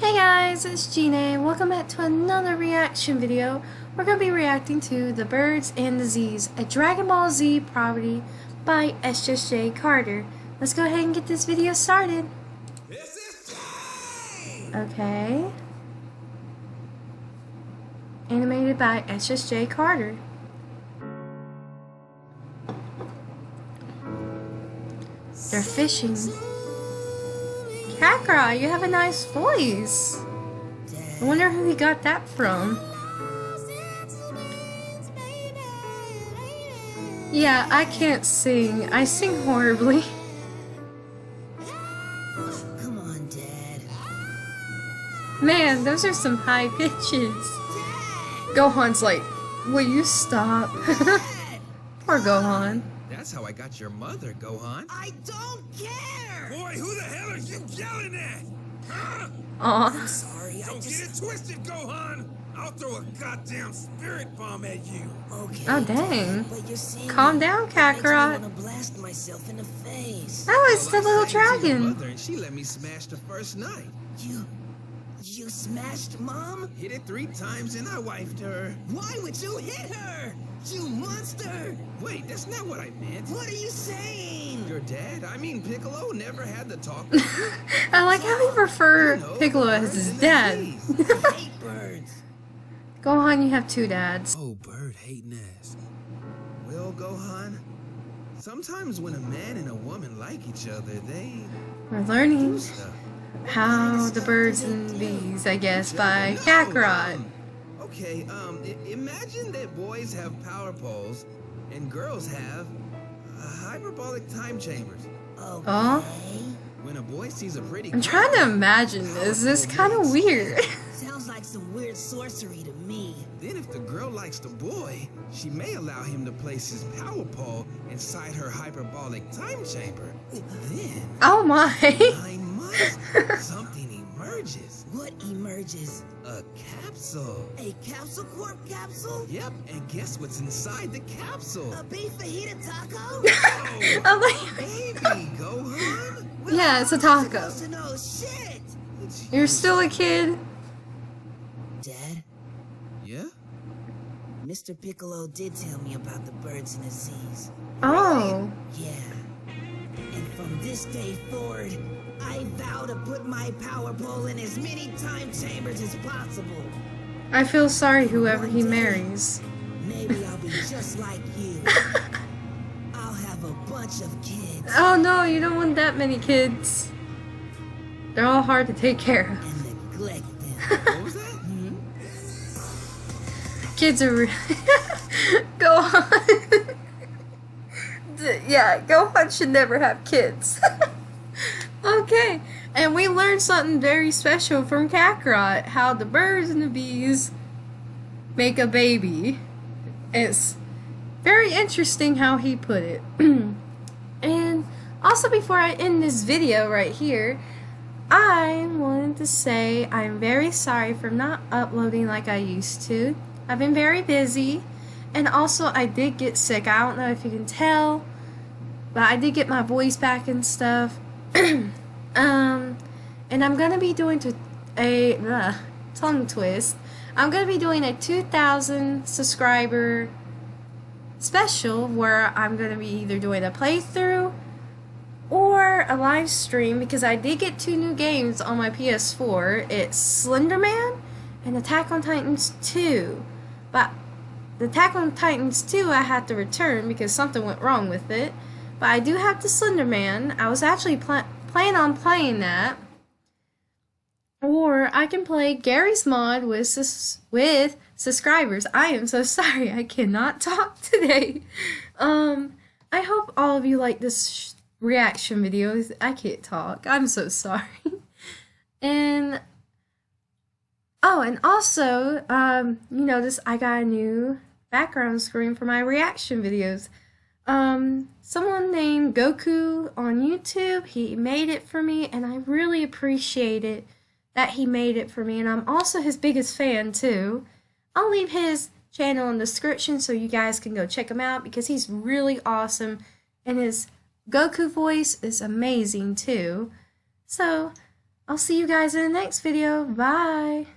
Hey guys, it's Gine. Welcome back to another reaction video. We're going to be reacting to The Birds and the Z's, a Dragon Ball Z parody by SJ Carter. Let's go ahead and get this video started. This is Gine! Okay. Animated by SJ Carter. They're fishing. Kakarot, you have a nice voice. I wonder who he got that from. Yeah, I can't sing. I sing horribly. Come on, Dad. Man, those are some high pitches. Gohan's like, will you stop? Poor Gohan. That's how I got your mother, Gohan. I don't care! Boy, who the hell are you yelling at? Huh? Aw. I'm sorry, Don't get it twisted, Gohan! I'll throw a goddamn spirit bomb at you. Okay. Oh, dang. But you're seeing Calm down, Kakarot. I want to blast myself in the face. Oh, it's the little I sang to your dragon. mother and she let me smash the first night. You smashed Mom? Hit it 3 times and I wifed her. Why would you hit her? You monster! Wait, that's not what I meant. What are you saying? Your dad, I mean Piccolo, never had to talk with you. I like how he referred Piccolo as his dad. I hate birds. Gohan, you have 2 dads. Oh, bird hating ass. Well, Gohan, sometimes when a man and a woman like each other, they We're do learning stuff. how the birds and bees, I guess, by Kakarot. Okay, imagine that boys have power poles and girls have hyperbolic time chambers. Okay. Oh, When a boy sees a pretty I'm trying to imagine this. This is kind of weird. Sounds like some weird sorcery to me. Then if the girl likes the boy, she may allow him to place his power pole inside her hyperbolic time chamber. Then, Oh my. 9 months, something emerges. What emerges? A capsule. A capsule corp capsule? Yep, and guess what's inside the capsule? A beef fajita taco? Oh, I'm like, baby, Gohan. yeah, it's a taco. Supposed to know shit. You're still a kid. Dad, Yeah? Mr. Piccolo did tell me about the birds and the Z's. Oh. Yeah. And from this day forward, I vow to put my power pole in as many time chambers as possible. I feel sorry whoever he marries. Maybe I'll be just like you. I'll have a bunch of kids Oh no, you don't want that many kids. They're all hard to take care of. and neglect them. What was that? Kids are really Gohan. Yeah, Gohan should never have kids. Okay, and we learned something very special from Kakarot, how the birds and the bees make a baby. It's very interesting how he put it. And also, before I end this video right here, I wanted to say I'm very sorry for not uploading like I used to. I've been very busy, and also I did get sick. I don't know if you can tell, but I did get my voice back and stuff. And I'm gonna be doing a tongue twist. I'm gonna be doing a 2,000 subscriber special where I'm gonna be either doing a playthrough or a live stream, because I did get 2 new games on my PS4. It's Slender Man and Attack on Titans 2. But the Attack on Titans 2 I had to return because something went wrong with it. But I do have the Slender Man. I was actually planning on playing that. Or I can play Gary's Mod with subscribers. I am so sorry I cannot talk today. I hope all of you like this reaction video. I can't talk. I'm so sorry. And oh, and also, you notice I got a new background screen for my reaction videos. Someone named Goku on YouTube, he made it for me, and I really appreciate it that he made it for me, and I'm also his biggest fan too. I'll leave his channel in the description so you guys can go check him out, because he's really awesome, and his Goku voice is amazing too. So I'll see you guys in the next video. Bye!